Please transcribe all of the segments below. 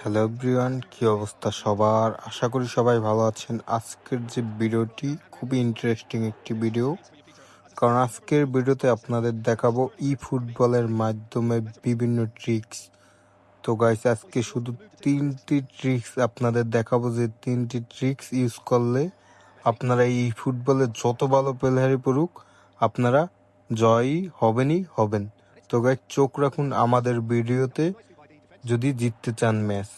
Hello everyone, কি অবস্থা সবার? আশা করি সবাই ভালো আছেন। আজকের যে ভিডিওটি খুবই ইন্টারেস্টিং একটি ভিডিও, কারণ আজকের ভিডিওতে আপনাদের দেখাবো ফুটবলের মাধ্যমে বিভিন্ন ট্রিক্স। তো গাইস, আজকে শুধু 3টি ট্রিক্স আপনাদের দেখাবো, যে 3টি ট্রিক্স ইউজ করলে আপনারা ফুটবলে যত ভালো প্লেয়ারই পড়ুক, আপনারা জয়ী হবেন। তো গাইস, চোখ রাখুন আমাদের ভিডিওতে যদি জিততে চান ম্যাচ।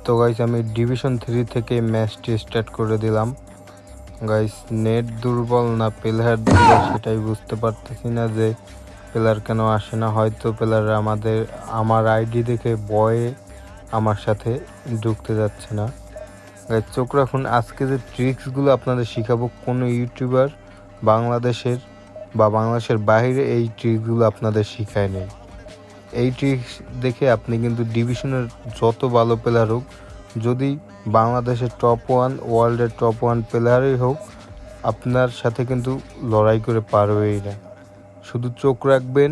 তো গাইস, আমি ডিভিশন 3 থেকে ম্যাচটি স্টার্ট করে দিলাম। গাইস, নেট দুর্বল না প্লেয়ার দুর্বল সেটাই বুঝতে পারতেছি না, যে প্লেয়ার কেন আসে না। হয়তো প্লেয়ার আমার আইডি দেখে ভয়ে আমার সাথে ঢুকতে যাচ্ছে না। গাইস, চোখ রাখুন, আজকে যে ট্রিক্সগুলো আপনাদের শিখাবো, কোনো ইউটিউবার বাংলাদেশের বা বাংলাদেশের বাইরে এই ট্রিক্সগুলো আপনাদের শিখায় নেই। এই ট্রিক্স দেখে আপনি কিন্তু ডিভিশনের যত ভালো প্লেয়ার হোক, যদি বাংলাদেশের টপ 1 ওয়ার্ল্ডের টপ 1 প্লেয়ারই হোক, আপনার সাথে কিন্তু লড়াই করে পারবেই না। শুধু চোখ রাখবেন,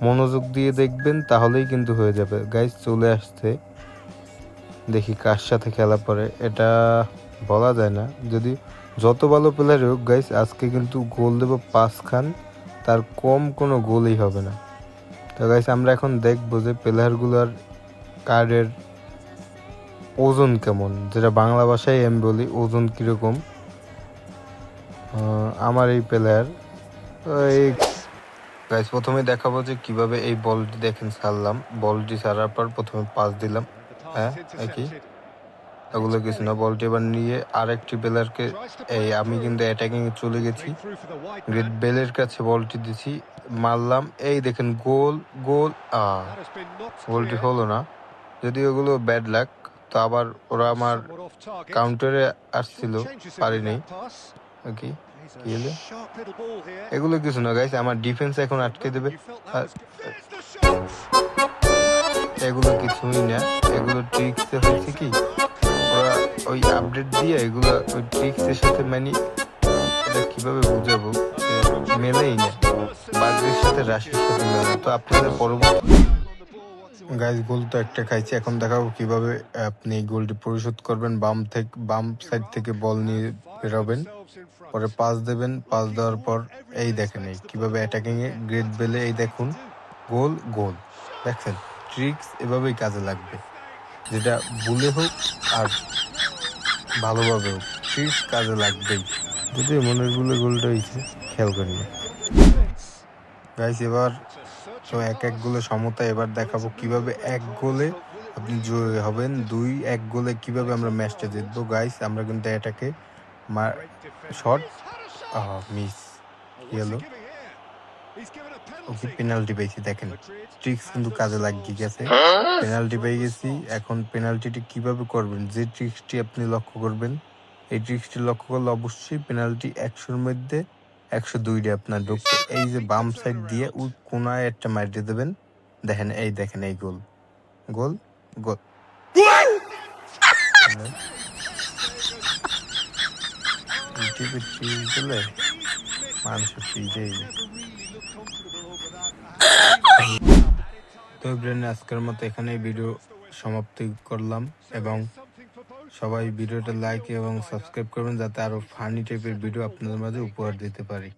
মনোযোগ দিয়ে দেখবেন, তাহলেই কিন্তু হয়ে যাবে। গাইস, চলে আসছে, দেখি কার সাথে খেলা পড়ে, এটা বলা যায় না। যদি যত ভালো প্লেয়ার হোক গাইস, আজকে কিন্তু গোল দেবো 5 খান, তার কম কোনো গোলই হবে না। তো গাইস, আমরা এখন দেখবো যে প্লেয়ারগুলোর কার্ডের ওজন কেমন, যেটা বাংলা ভাষায় আমি বলি ওজন কীরকম। আমার এই প্লেয়ার, এই গাইস, প্রথমে দেখাবো যে কিভাবে এই বলটি দেখেন ছাড়লাম। বলটি ছাড়ার পর প্রথমে পাস দিলাম, হ্যাঁ একই, এগুলো কিছু না। বলটি এবার নিয়ে আরেকটি প্লেয়ারকে, আমি কিন্তু অ্যাটাকিং চলে গেছি, গ্রেট বেলের কাছে বলটি দিছি, মারলাম, এই দেখেন গোল। গোলটি হলো না, যদি ওগুলো ব্যাড লাক। তো আবার ওরা আমার কাউন্টারে আসছিল, পারিনি। ওকে, কি হলো? এগুলো কিছু না গাইস, আমার ডিফেন্স এখন আটকে দেবে। এগুলো কিছুই না, এগুলো ট্রিক্সে হয়েছে কি, ওরা ওই আপডেট দিয়ে এগুলো ওই ট্রিক্সের সাথে এটা কিভাবে বুঝাবো, মেলেই না, বাগের সাথে রাশির সাথে মেলে। তো আপনাদের পরবর্তী গাইস, গোল তো একটা খাইছি, এখন দেখাবো কিভাবে আপনি গোলটি পরিশোধ করবেন। বাম সাইড থেকে বল নিয়ে বেরোবেন, পরে পাস দেবেন, পাস দেওয়ার পর এই দেখেন কিভাবে অ্যাটাকিং এ গ্রেট বেলে, এই দেখুন গোল। দেখছেন, ট্রিক্স এভাবেই কাজে লাগবে, যেটা ভুলে হোক আর ভালোভাবে হোক, ট্রিক্স কাজে লাগবেই। যদি মনের ভুলে গোলটা হয়েছে, খেয়াল করি না গাইস। এবার তো এক গোলে সমতা। এবার দেখাবো কিভাবে এক গোলে আপনি জয়ী হবেন, 2-1 গোলে কিভাবে আমরা ম্যাচটা জিতবো। গাইস, আমরা কিন্তু এটাকে শট মিস, কি হলো, ওকে পেনাল্টি পেয়েছি। দেখেন, ট্রিক্স কিন্তু কাজে লাগিয়ে গেছে, পেনাল্টি পেয়ে গেছি। এখন পেনাল্টিটি কিভাবে করবেন, যে ট্রিক্সটি আপনি লক্ষ্য করবেন, এই ট্রিক্সটি লক্ষ্য করলে অবশ্যই পেনাল্টি 100-র মধ্যে 102 আপনার ঢুকবে। এই যে বাম সাইড দিয়ে ওই কোনায় একটা মারিয়ে দেবেন, দেখেন এই গোল। মানুষের তো আজকের মতো এখানেই ভিডিও সমাপ্তি করলাম, এবং সবাই ভিডিওটা লাইক এবং সাবস্ক্রাইব করবেন, যাতে আরো ফানি টাইপের ভিডিও আপনাদের মাঝে উপহার দিতে পারি।